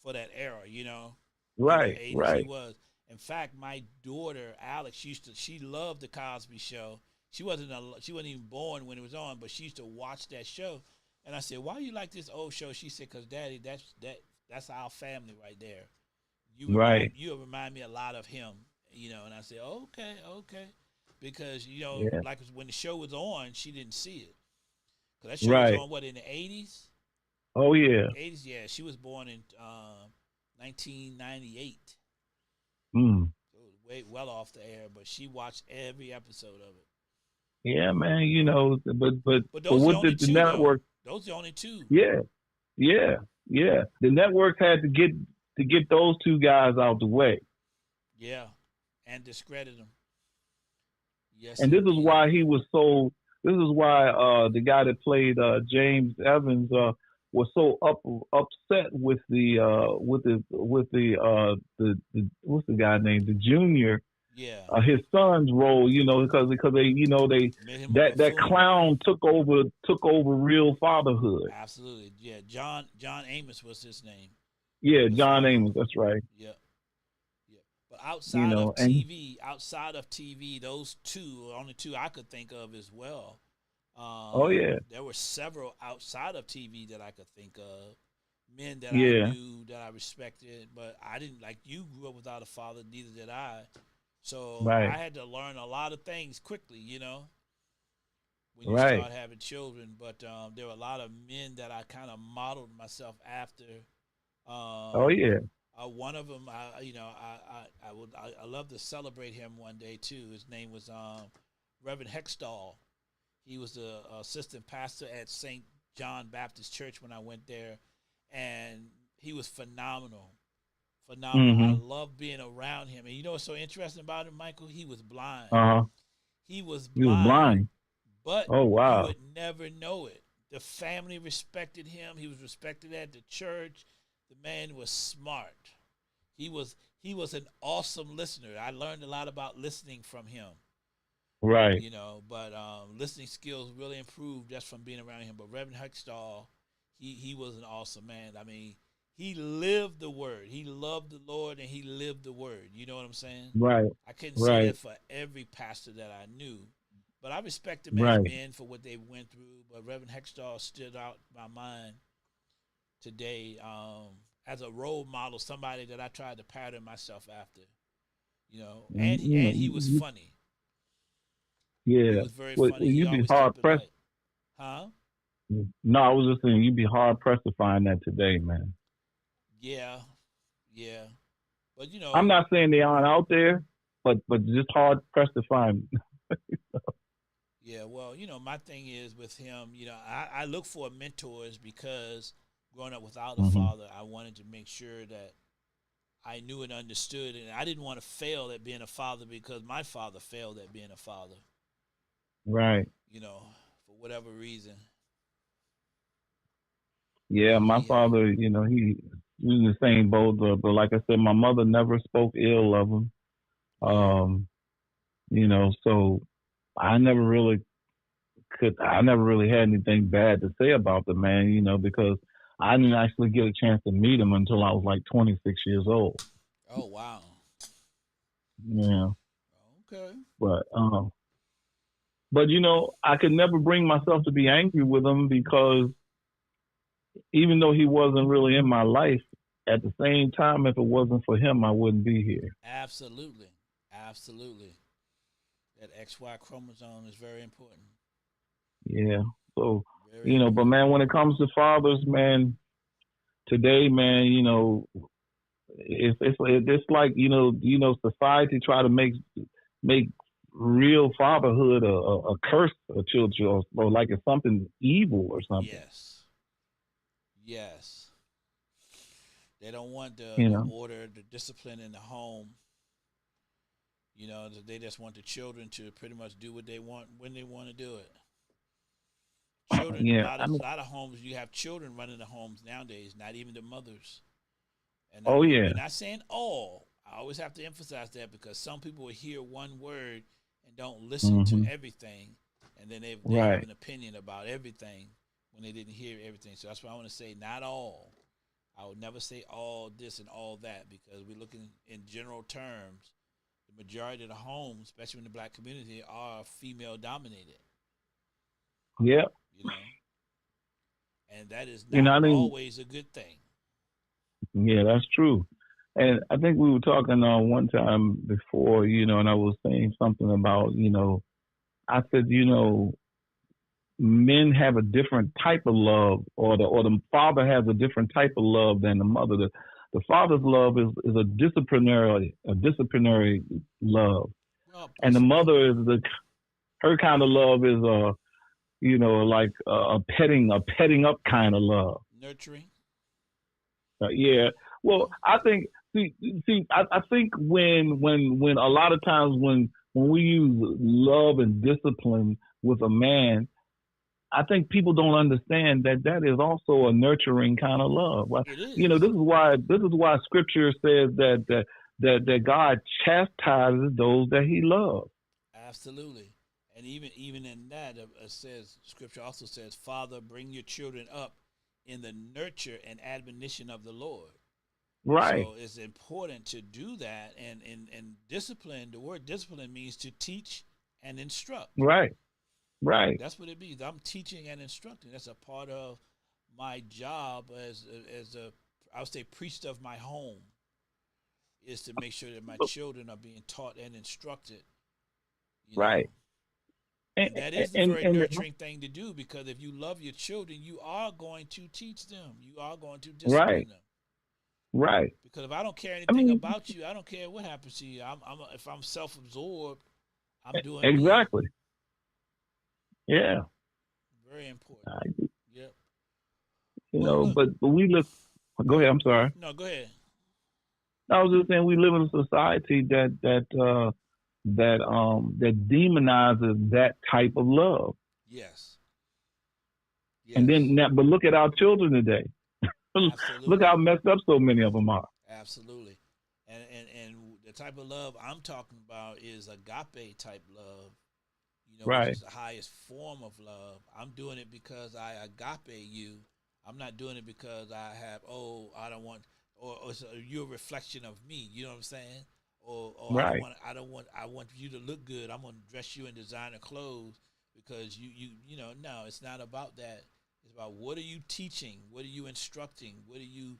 [SPEAKER 2] for that era. In the
[SPEAKER 1] right,
[SPEAKER 2] '80s, he
[SPEAKER 1] right.
[SPEAKER 2] was. In fact, my daughter Alex she loved the Cosby Show. She wasn't even born when it was on, but she used to watch that show. And I said, "Why do you like this old show?" She said, "Cause Daddy, that's our family right there.
[SPEAKER 1] Right.
[SPEAKER 2] You remind me a lot of him, And I said, okay, because
[SPEAKER 1] Yeah.
[SPEAKER 2] like when the show was on, she didn't see it because that show was
[SPEAKER 1] Right.
[SPEAKER 2] on what in the '80s.
[SPEAKER 1] Oh yeah.
[SPEAKER 2] '80s, yeah. She was born in 1998,
[SPEAKER 1] Mm.
[SPEAKER 2] so it was way well off the air, but she watched every episode of it.
[SPEAKER 1] Yeah, man.
[SPEAKER 2] But
[SPEAKER 1] but
[SPEAKER 2] those are the
[SPEAKER 1] what
[SPEAKER 2] only
[SPEAKER 1] did the
[SPEAKER 2] two, though.
[SPEAKER 1] network?
[SPEAKER 2] Those are the only two.
[SPEAKER 1] Yeah, yeah, yeah. The network had to get those two guys out the way,
[SPEAKER 2] Yeah, and discredit them. Yes,
[SPEAKER 1] and this is
[SPEAKER 2] indeed.
[SPEAKER 1] why he was so. This is why the guy that played James Evans was so upset with the what's the guy named the junior
[SPEAKER 2] Yeah,
[SPEAKER 1] his son's role, because they,
[SPEAKER 2] made him a
[SPEAKER 1] that
[SPEAKER 2] buffoon.
[SPEAKER 1] clown took over real fatherhood.
[SPEAKER 2] Absolutely. Yeah, John Amos was his name.
[SPEAKER 1] Yeah,
[SPEAKER 2] The
[SPEAKER 1] John
[SPEAKER 2] father.
[SPEAKER 1] Amos, that's right.
[SPEAKER 2] Yeah, yeah. But
[SPEAKER 1] And
[SPEAKER 2] outside of TV, those two are only two I could think of as well.
[SPEAKER 1] oh yeah,
[SPEAKER 2] There were several outside of TV that I could think of. Men that I
[SPEAKER 1] yeah,
[SPEAKER 2] knew that I respected, but I didn't like you grew up without a father, neither did I. So
[SPEAKER 1] right,
[SPEAKER 2] I had to learn a lot of things quickly, when you
[SPEAKER 1] right.
[SPEAKER 2] start having children. But there were a lot of men that I kind of modeled myself after.
[SPEAKER 1] Oh
[SPEAKER 2] Um,
[SPEAKER 1] yeah.
[SPEAKER 2] One of them, I love to celebrate him one day too. His name was Reverend Hextall. He was the assistant pastor at St. John Baptist Church when I went there, and he was phenomenal. Phenomenal. I
[SPEAKER 1] Mhm.
[SPEAKER 2] love being around him. And you know what's so interesting about him, Michael? He was blind.
[SPEAKER 1] Uh huh.
[SPEAKER 2] He was
[SPEAKER 1] He was
[SPEAKER 2] blind,
[SPEAKER 1] blind.
[SPEAKER 2] but
[SPEAKER 1] Oh
[SPEAKER 2] you
[SPEAKER 1] wow.
[SPEAKER 2] would never know it. The family respected him. He was respected at the church. The man was smart. He was an awesome listener. I learned a lot about listening from him.
[SPEAKER 1] Right.
[SPEAKER 2] But listening skills really improved just from being around him. But Reverend Huxtall, he was an awesome man. I mean, he lived the word. He loved the Lord and he lived the word. You know what I'm saying?
[SPEAKER 1] Right.
[SPEAKER 2] I couldn't say
[SPEAKER 1] Right.
[SPEAKER 2] that for every pastor that I knew, but I respect them as
[SPEAKER 1] Right.
[SPEAKER 2] men for what they went through. But Reverend Hextall stood out in my mind today as a role model, somebody that I tried to pattern myself after.
[SPEAKER 1] And,
[SPEAKER 2] And he was funny. He
[SPEAKER 1] yeah.
[SPEAKER 2] was very
[SPEAKER 1] Well,
[SPEAKER 2] funny. He
[SPEAKER 1] you'd be
[SPEAKER 2] always
[SPEAKER 1] hard
[SPEAKER 2] kept it
[SPEAKER 1] pressed.
[SPEAKER 2] light. Huh?
[SPEAKER 1] No, I was just saying you'd be hard pressed to find that today, man.
[SPEAKER 2] Yeah, yeah. But
[SPEAKER 1] I'm not saying they aren't out there, but just hard pressed to find.
[SPEAKER 2] yeah. Well, my thing is with him. I look for mentors because growing up without a
[SPEAKER 1] Hmm.
[SPEAKER 2] father, I wanted to make sure that I knew and understood, and I didn't want to fail at being a father because my father failed at being a father.
[SPEAKER 1] Right.
[SPEAKER 2] For whatever reason.
[SPEAKER 1] Yeah, my
[SPEAKER 2] He
[SPEAKER 1] father, he was in the same boat, but like I said, my mother never spoke ill of him.
[SPEAKER 2] yeah.
[SPEAKER 1] Um, so I never really I never really had anything bad to say about the man, because I didn't actually get a chance to meet him until I was like 26 years old.
[SPEAKER 2] Oh wow.
[SPEAKER 1] Yeah,
[SPEAKER 2] Okay.
[SPEAKER 1] but I could never bring myself to be angry with him because even though he wasn't really in my life, at the same time, if it wasn't for him, I wouldn't be here.
[SPEAKER 2] Absolutely. Absolutely. That XY chromosome is very important.
[SPEAKER 1] Yeah. So,
[SPEAKER 2] Very
[SPEAKER 1] but
[SPEAKER 2] important.
[SPEAKER 1] man, when it comes to fathers, man, today, man, it's like society try to make real fatherhood a curse of children, or like it's something evil or something.
[SPEAKER 2] Yes. Yes. They don't want the,
[SPEAKER 1] You
[SPEAKER 2] the
[SPEAKER 1] know.
[SPEAKER 2] order, the discipline in the home. They just want the children to pretty much do what they want when they want to do it. Children, a
[SPEAKER 1] Yeah.
[SPEAKER 2] lot
[SPEAKER 1] I
[SPEAKER 2] of
[SPEAKER 1] mean,
[SPEAKER 2] lot of homes you have children running the homes nowadays, not even the mothers. And
[SPEAKER 1] Oh yeah.
[SPEAKER 2] we're not saying all. I always have to emphasize that because some people will hear one word and don't listen to
[SPEAKER 1] Hmm.
[SPEAKER 2] everything, and then they have
[SPEAKER 1] Right.
[SPEAKER 2] an opinion about everything when they didn't hear everything. So that's why I want to say not all. I would never say all this and all that because we're looking in general terms. The majority of the homes, especially in the black community, are female dominated.
[SPEAKER 1] Yep.
[SPEAKER 2] You know, and that is
[SPEAKER 1] You
[SPEAKER 2] not
[SPEAKER 1] know, I think
[SPEAKER 2] always a good thing.
[SPEAKER 1] yeah, that's true. And I think we were talking one time before, and I was saying something about, I said, men have a different type of love, or the father has a different type of love than the mother. The father's love is a disciplinary love,
[SPEAKER 2] Well,
[SPEAKER 1] and the mother is her kind of love is like a petting up kind of love.
[SPEAKER 2] nurturing.
[SPEAKER 1] Yeah. Well,
[SPEAKER 2] Well,
[SPEAKER 1] I think I think when a lot of times when we use love and discipline with a man, I think people don't understand that that is also a nurturing kind of love. Well,
[SPEAKER 2] it
[SPEAKER 1] this
[SPEAKER 2] is.
[SPEAKER 1] is why Scripture says that God chastises those that He loves.
[SPEAKER 2] Absolutely. And even in that, it says Scripture also says, "Father, bring your children up in the nurture and admonition of the Lord."
[SPEAKER 1] Right.
[SPEAKER 2] So it's important to do that. And discipline. The word discipline means to teach and instruct.
[SPEAKER 1] Right. Right.
[SPEAKER 2] That's what it means. I'm teaching and instructing. That's a part of my job as a I would say priest of my home is to make sure that my children are being taught and instructed. You
[SPEAKER 1] Right.
[SPEAKER 2] know,
[SPEAKER 1] And
[SPEAKER 2] and that is the
[SPEAKER 1] and,
[SPEAKER 2] very
[SPEAKER 1] and
[SPEAKER 2] nurturing thing to do because if you love your children, you are going to teach them. You are going to
[SPEAKER 1] right.
[SPEAKER 2] discipline them.
[SPEAKER 1] Right.
[SPEAKER 2] Because if I don't care
[SPEAKER 1] I
[SPEAKER 2] anything
[SPEAKER 1] mean,
[SPEAKER 2] about you, I don't care what happens to you. If I'm self-absorbed, I'm doing me.
[SPEAKER 1] exactly. Yeah.
[SPEAKER 2] Very important.
[SPEAKER 1] I,
[SPEAKER 2] Yep. Well, look.
[SPEAKER 1] but we live.
[SPEAKER 2] Go
[SPEAKER 1] Go ahead.
[SPEAKER 2] ahead.
[SPEAKER 1] I'm sorry.
[SPEAKER 2] No, go ahead.
[SPEAKER 1] I was just saying we live in a society that demonizes that type of love.
[SPEAKER 2] Yes.
[SPEAKER 1] And then,
[SPEAKER 2] Yes.
[SPEAKER 1] but look at our children today. Look
[SPEAKER 2] Absolutely.
[SPEAKER 1] how messed up so many of them are.
[SPEAKER 2] Absolutely. And the type of love I'm talking about is agape type love, which
[SPEAKER 1] Right.
[SPEAKER 2] is the highest form of love. I'm doing it because I agape you. I'm not doing it because I don't want, or so you're a reflection of me. You know what I'm saying? Or
[SPEAKER 1] Right.
[SPEAKER 2] I want you to look good. I'm gonna dress you in designer clothes because no, it's not about that. It's about what are you teaching? What are you instructing? What are you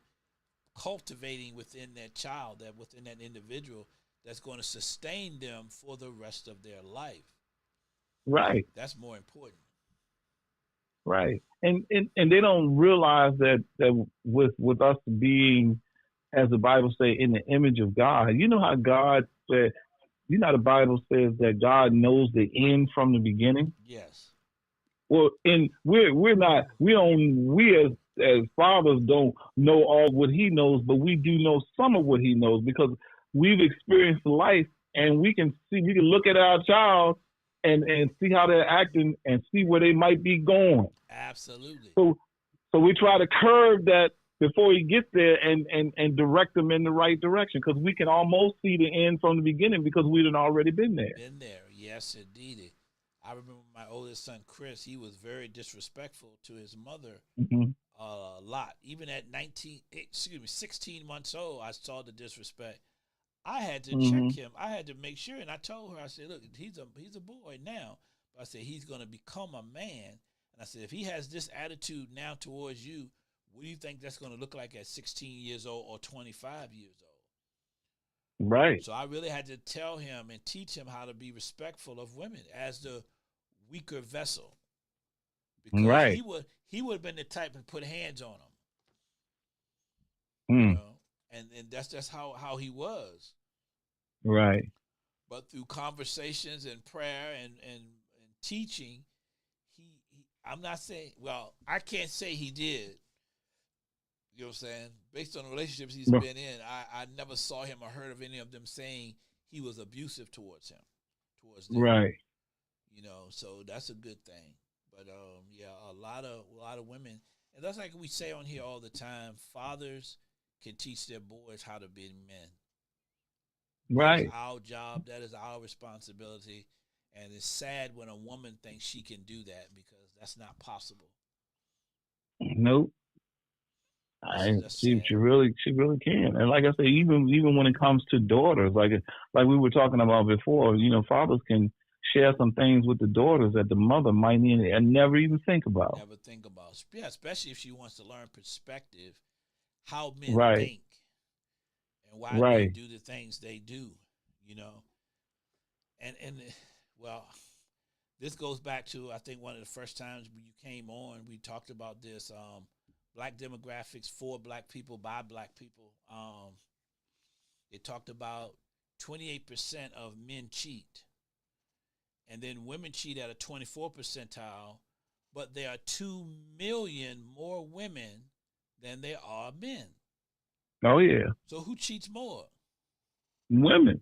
[SPEAKER 2] cultivating within that child, that within that individual, that's going to sustain them for the rest of their life.
[SPEAKER 1] Right.
[SPEAKER 2] That's more important.
[SPEAKER 1] Right. And they don't realize that with us being, as the Bible say, in the image of God. You know how God said. You know how the Bible says that God knows the end from the beginning.
[SPEAKER 2] Yes.
[SPEAKER 1] Well, and we're not we as fathers don't know all what He knows, but we do know some of what He knows because we've experienced life, and we can look at our child and see how they're acting and see where they might be going.
[SPEAKER 2] Absolutely.
[SPEAKER 1] So so we try to curve that before he gets there and direct them in the right direction because we can almost see the end from the beginning because we'd already been there.
[SPEAKER 2] Been there. Yes, indeed. I remember my oldest son, Chris, he was very disrespectful to his mother
[SPEAKER 1] Hmm.
[SPEAKER 2] a lot. Even at 16 months old, I saw the disrespect. I had to check
[SPEAKER 1] Hmm.
[SPEAKER 2] him. I had to make sure, and I told her, I said, "Look, he's a boy now, but I said he's going to become a man." And I said, if he has this attitude now towards you, what do you think that's going to look like at 16 years old or 25 years old?
[SPEAKER 1] Right.
[SPEAKER 2] So I really had to tell him and teach him how to be respectful of women as the weaker vessel, because
[SPEAKER 1] Right.
[SPEAKER 2] he would have been the type to put hands on him,
[SPEAKER 1] Mm.
[SPEAKER 2] and that's how he was.
[SPEAKER 1] Right.
[SPEAKER 2] But through conversations and prayer and teaching, I'm not saying, well, I can't say he did. You know what I'm saying? Based on the relationships he's been in, I never saw him or heard of any of them saying he was abusive towards them.
[SPEAKER 1] Right.
[SPEAKER 2] So that's a good thing. But yeah, a lot of women, and that's like we say on here all the time. Fathers can teach their boys how to be men. That is
[SPEAKER 1] Right.
[SPEAKER 2] our job. That is our responsibility. And it's sad when a woman thinks she can do that because that's not possible.
[SPEAKER 1] Nope.
[SPEAKER 2] That's just
[SPEAKER 1] She
[SPEAKER 2] sad.
[SPEAKER 1] really can. And like I say, even when it comes to daughters, like we were talking about before, fathers can share some things with the daughters that the mother might need and never even think about.
[SPEAKER 2] Never think about. Yeah, especially if she wants to learn perspective, how men
[SPEAKER 1] Right.
[SPEAKER 2] think and why they
[SPEAKER 1] Right.
[SPEAKER 2] do the things they do. You know, and well, this goes back to I think one of the first times you came on, we talked about this. Black demographics for black people by black people. It talked about 28% of men cheat, and then women cheat at a 24 percentile, but there are 2 million more women than there are men.
[SPEAKER 1] Oh yeah.
[SPEAKER 2] So who cheats more?
[SPEAKER 1] Women.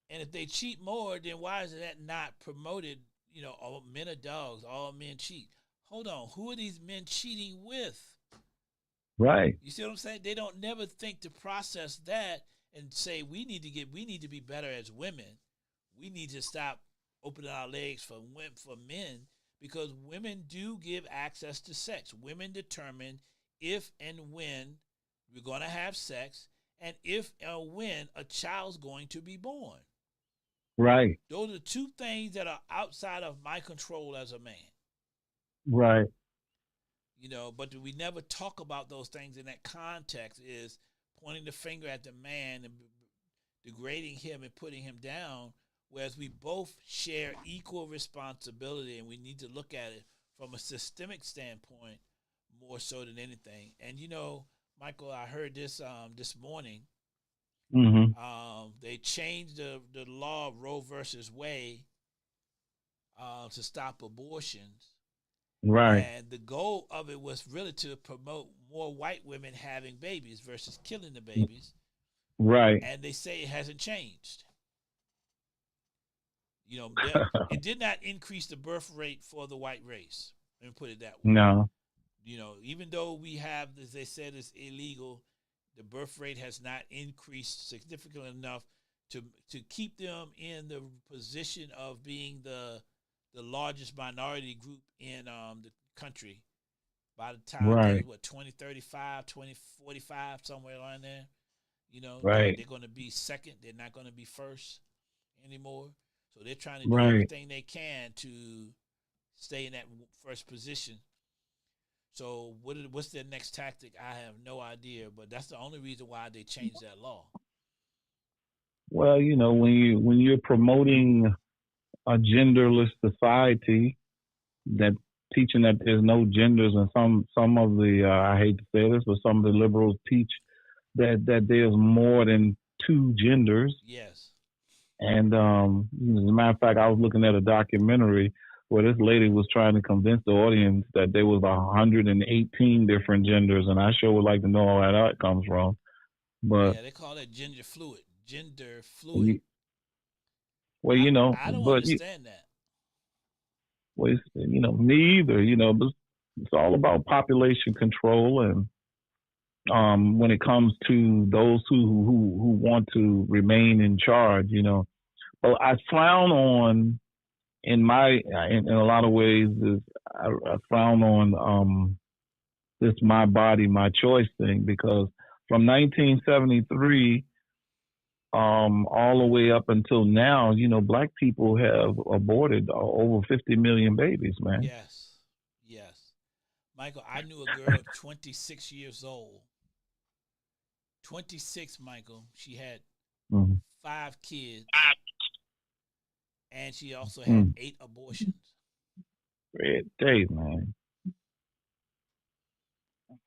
[SPEAKER 2] And if they cheat more, then why is that not promoted? All men are dogs, all men cheat. Hold on, who are these men cheating with?
[SPEAKER 1] Right.
[SPEAKER 2] You see what I'm saying? They don't never think to process that and say we need to be better as women. We need to stop opening our legs for men because women do give access to sex. Women determine if and when we're going to have sex and if or when a child's going to be born.
[SPEAKER 1] Right.
[SPEAKER 2] Those are two things that are outside of my control as a man.
[SPEAKER 1] Right.
[SPEAKER 2] But we never talk about those things in that context is pointing the finger at the man and degrading him and putting him down, whereas we both share equal responsibility and we need to look at it from a systemic standpoint more so than anything. And Michael, I heard this this morning.
[SPEAKER 1] Mm-hmm.
[SPEAKER 2] They changed the law of Roe versus Wade to stop abortions.
[SPEAKER 1] Right.
[SPEAKER 2] And the goal of it was really to promote more white women having babies versus killing the babies.
[SPEAKER 1] Right.
[SPEAKER 2] And they say it hasn't changed. It did not increase the birth rate for the white race. Let me put it that way.
[SPEAKER 1] No.
[SPEAKER 2] Even though we have, as they said, it's illegal, the birth rate has not increased significantly enough to keep them in the position of being the largest minority group in the country by the time
[SPEAKER 1] Right.
[SPEAKER 2] 2035, 2045, somewhere around there.
[SPEAKER 1] Right.
[SPEAKER 2] They're going to be second. They're not going to be first anymore. So they're trying to do
[SPEAKER 1] Right.
[SPEAKER 2] everything they can to stay in that first position. So what's their next tactic? I have no idea, but that's the only reason why they changed that law.
[SPEAKER 1] Well, when you're promoting a genderless society, that teaching that there's no genders, and some of the I hate to say this, but some of the liberals teach that there's more than two genders.
[SPEAKER 2] Yes.
[SPEAKER 1] And as a matter of fact, I was looking at a documentary where this lady was trying to convince the audience that there was 118 different genders, and I sure would like to know where that comes from. But
[SPEAKER 2] yeah, they call that gender fluid. Gender fluid.
[SPEAKER 1] Well,
[SPEAKER 2] I don't
[SPEAKER 1] but
[SPEAKER 2] understand that.
[SPEAKER 1] well, me either. But it's all about population control, and when it comes to those who want to remain in charge, well, I frown on in a lot of ways is I frown on this my body my choice thing because from 1973 all the way up until now, black people have aborted over 50 million babies, man.
[SPEAKER 2] Yes. Yes. Michael, I knew a girl 26 years old. 26, Michael. She had
[SPEAKER 1] Mm-hmm.
[SPEAKER 2] 5 kids and she also had
[SPEAKER 1] Mm.
[SPEAKER 2] 8 abortions.
[SPEAKER 1] Red day, man.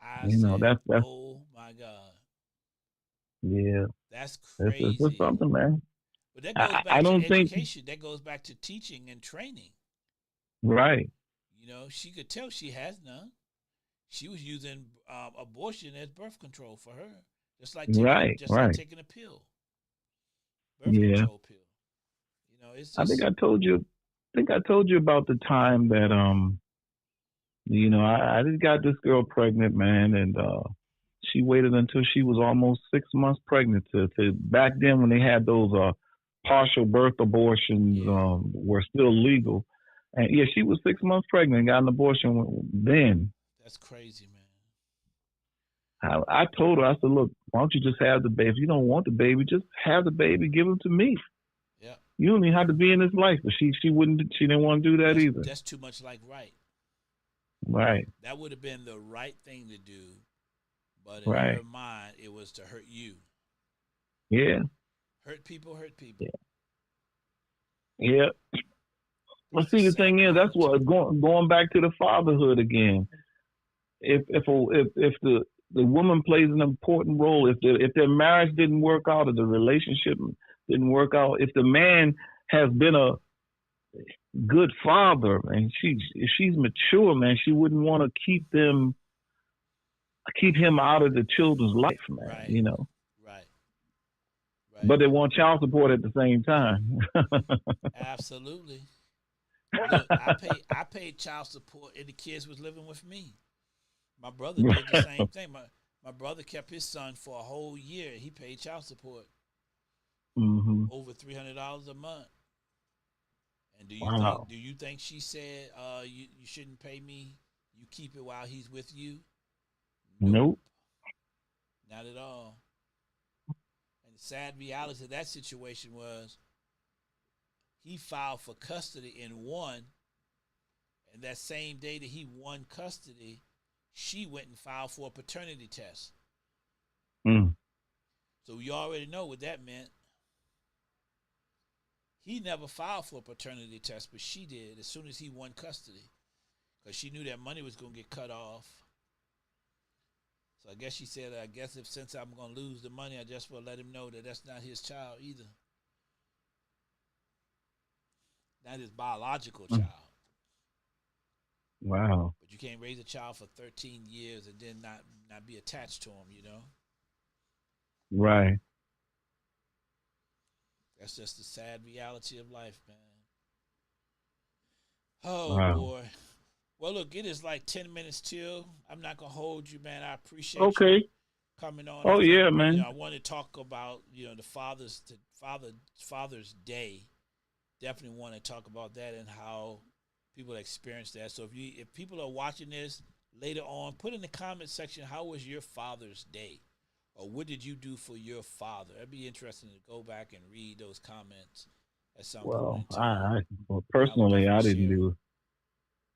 [SPEAKER 2] I said,
[SPEAKER 1] That's
[SPEAKER 2] "Oh my God,
[SPEAKER 1] yeah,
[SPEAKER 2] that's
[SPEAKER 1] it's just
[SPEAKER 2] crazy."
[SPEAKER 1] something, man.
[SPEAKER 2] But that goes
[SPEAKER 1] I
[SPEAKER 2] back to
[SPEAKER 1] don't think
[SPEAKER 2] education. That goes back to teaching and training.
[SPEAKER 1] right.
[SPEAKER 2] She could tell she has none. She was using abortion as birth control for her, just like
[SPEAKER 1] Right, right.
[SPEAKER 2] taking a pill, birth
[SPEAKER 1] Yeah.
[SPEAKER 2] control pill. It's
[SPEAKER 1] I think
[SPEAKER 2] just
[SPEAKER 1] I told you about the time that I just got this girl pregnant, man, and She waited until she was almost 6 months pregnant to back then when they had those partial birth abortions
[SPEAKER 2] Yeah,
[SPEAKER 1] were still legal. And yeah, she was 6 months pregnant and got an abortion then.
[SPEAKER 2] that's crazy, man.
[SPEAKER 1] I told her, I said, look, why don't you just have the baby? If you don't want the baby, just have the baby, give him to me.
[SPEAKER 2] Yeah,
[SPEAKER 1] You don't even have to be in his life. But she didn't want to do that either.
[SPEAKER 2] that's too much like right.
[SPEAKER 1] Right,
[SPEAKER 2] That would have been the right thing to do, but in
[SPEAKER 1] right.
[SPEAKER 2] her mind, it was to hurt you.
[SPEAKER 1] Yeah,
[SPEAKER 2] Hurt people, hurt
[SPEAKER 1] yeah,
[SPEAKER 2] people.
[SPEAKER 1] yeah. But
[SPEAKER 2] That's the
[SPEAKER 1] see, the
[SPEAKER 2] sad
[SPEAKER 1] thing is, that's
[SPEAKER 2] reality.
[SPEAKER 1] what going back to the fatherhood again. If the woman plays an important role, if their marriage didn't work out, or the relationship didn't work out, if the man has been a good father and if she's mature, man, she wouldn't want to keep him out of the children's life, man.
[SPEAKER 2] Right,
[SPEAKER 1] You know,
[SPEAKER 2] right, right.
[SPEAKER 1] but they want child support at the same time.
[SPEAKER 2] Absolutely. Look, I paid child support, and the kids was living with me. My brother did the same thing. My brother kept his son for a whole year. He paid child support
[SPEAKER 1] Hmm.
[SPEAKER 2] over $300 a month. And
[SPEAKER 1] Wow.
[SPEAKER 2] do you think she said you shouldn't pay me? You keep it while he's with you? Nope,
[SPEAKER 1] Nope.
[SPEAKER 2] not at all. And the sad reality of that situation was he filed for custody and won. And that same day that he won custody, she went and filed for a paternity test.
[SPEAKER 1] Mm.
[SPEAKER 2] So you already know what that meant. He never filed for a paternity test, but she did as soon as he won custody because she knew that money was going to get cut off. So I guess she said, I guess if since I'm going to lose the money, I just will let him know that that's not his child either. Not his biological
[SPEAKER 1] Mm.
[SPEAKER 2] child.
[SPEAKER 1] Wow.
[SPEAKER 2] But you can't raise a child for 13 years and then not be attached to him, you know?
[SPEAKER 1] Right.
[SPEAKER 2] That's just the sad reality of life, man. Oh,
[SPEAKER 1] Wow.
[SPEAKER 2] boy. Well, look, it is like 10 minutes till. I'm not going to hold you, man. I appreciate you
[SPEAKER 1] Okay.
[SPEAKER 2] coming on. I
[SPEAKER 1] Oh
[SPEAKER 2] think,
[SPEAKER 1] yeah, man.
[SPEAKER 2] I want to talk about, Father's Day. Definitely want to talk about that and how people experience that. So if people are watching this later on, put in the comment section, how was your Father's Day? Or what did you do for your father? It'd be interesting to go back and read those comments at some point
[SPEAKER 1] Well,
[SPEAKER 2] in time.
[SPEAKER 1] well,
[SPEAKER 2] And I would
[SPEAKER 1] personally,
[SPEAKER 2] definitely
[SPEAKER 1] I didn't
[SPEAKER 2] share.
[SPEAKER 1] do.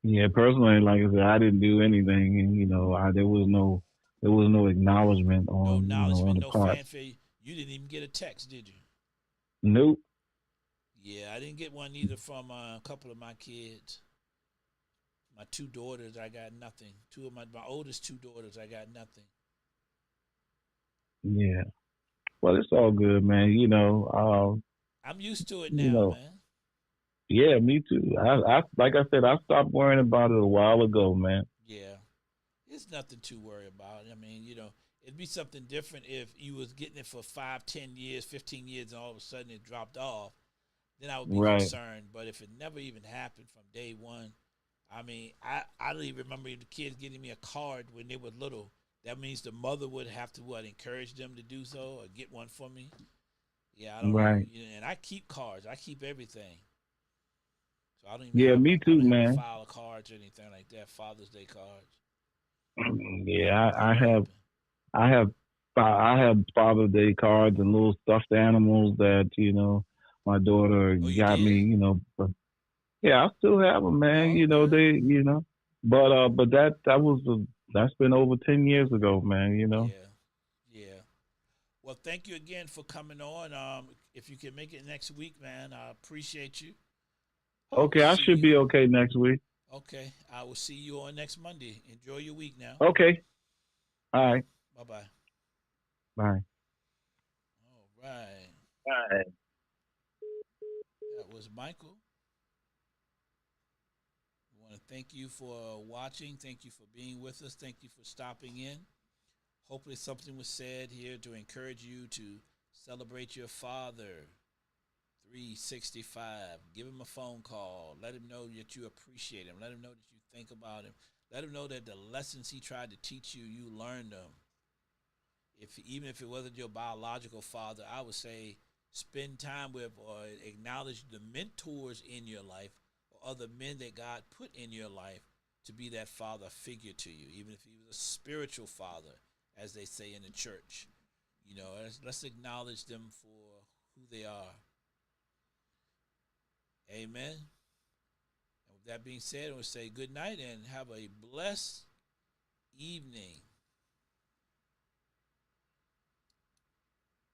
[SPEAKER 1] Yeah, personally, like I said, I didn't do anything, and there was no acknowledgement
[SPEAKER 2] No
[SPEAKER 1] on on
[SPEAKER 2] acknowledgement,
[SPEAKER 1] the
[SPEAKER 2] no
[SPEAKER 1] part.
[SPEAKER 2] fanfare. You didn't even get a text, did you?
[SPEAKER 1] Nope.
[SPEAKER 2] Yeah, I didn't get one either from a couple of my kids. My two daughters, I got nothing. Two of my oldest two daughters, I got nothing.
[SPEAKER 1] Yeah. Well, it's all good, man.
[SPEAKER 2] I'm used to it
[SPEAKER 1] You
[SPEAKER 2] now,
[SPEAKER 1] know.
[SPEAKER 2] man.
[SPEAKER 1] Yeah, me too. I like I said, I stopped worrying about it a while ago, man.
[SPEAKER 2] Yeah, it's nothing to worry about. I mean, it'd be something different if you was getting it for 5, 10 years, 15 years, and all of a sudden it dropped off. Then I would be
[SPEAKER 1] Right.
[SPEAKER 2] concerned. But if it never even happened from day one, I mean, I don't even remember the kids getting me a card when they were little. That means the mother would have to encourage them to do so or get one for me. Yeah, I don't know.
[SPEAKER 1] Right.
[SPEAKER 2] And I keep cards. I keep everything. So I don't even
[SPEAKER 1] Yeah,
[SPEAKER 2] have
[SPEAKER 1] me
[SPEAKER 2] I
[SPEAKER 1] too,
[SPEAKER 2] don't have a
[SPEAKER 1] man.
[SPEAKER 2] file of cards or anything like that. Father's Day cards.
[SPEAKER 1] Yeah, I
[SPEAKER 2] Never
[SPEAKER 1] have
[SPEAKER 2] happened.
[SPEAKER 1] I have I have Father's Day cards and little stuffed animals that my daughter
[SPEAKER 2] Oh, you
[SPEAKER 1] got me.
[SPEAKER 2] did?
[SPEAKER 1] But yeah, I still have them, man.
[SPEAKER 2] Oh, good.
[SPEAKER 1] But that's been over 10 years ago, man.
[SPEAKER 2] Yeah, yeah. Well, thank you again for coming on. If you can make it next week, man, I appreciate you. I will
[SPEAKER 1] Okay, I
[SPEAKER 2] see
[SPEAKER 1] should
[SPEAKER 2] you.
[SPEAKER 1] be okay next week.
[SPEAKER 2] Okay, I will see you on next Monday. Enjoy your week now.
[SPEAKER 1] Okay, all right,
[SPEAKER 2] Bye bye.
[SPEAKER 1] bye.
[SPEAKER 2] All right.
[SPEAKER 1] All right.
[SPEAKER 2] That was Michael. We want to thank you for watching. Thank you for being with us. Thank you for stopping in. Hopefully, something was said here to encourage you to celebrate your father. 365. Give him a phone call. Let him know that you appreciate him. Let him know that you think about him. Let him know that the lessons he tried to teach you, you learned them. Even if it wasn't your biological father, I would say spend time with or acknowledge the mentors in your life or other men that God put in your life to be that father figure to you, even if he was a spiritual father, as they say in the church. Let's acknowledge them for who they are. Amen. And with that being said, we'll say good night and have a blessed evening.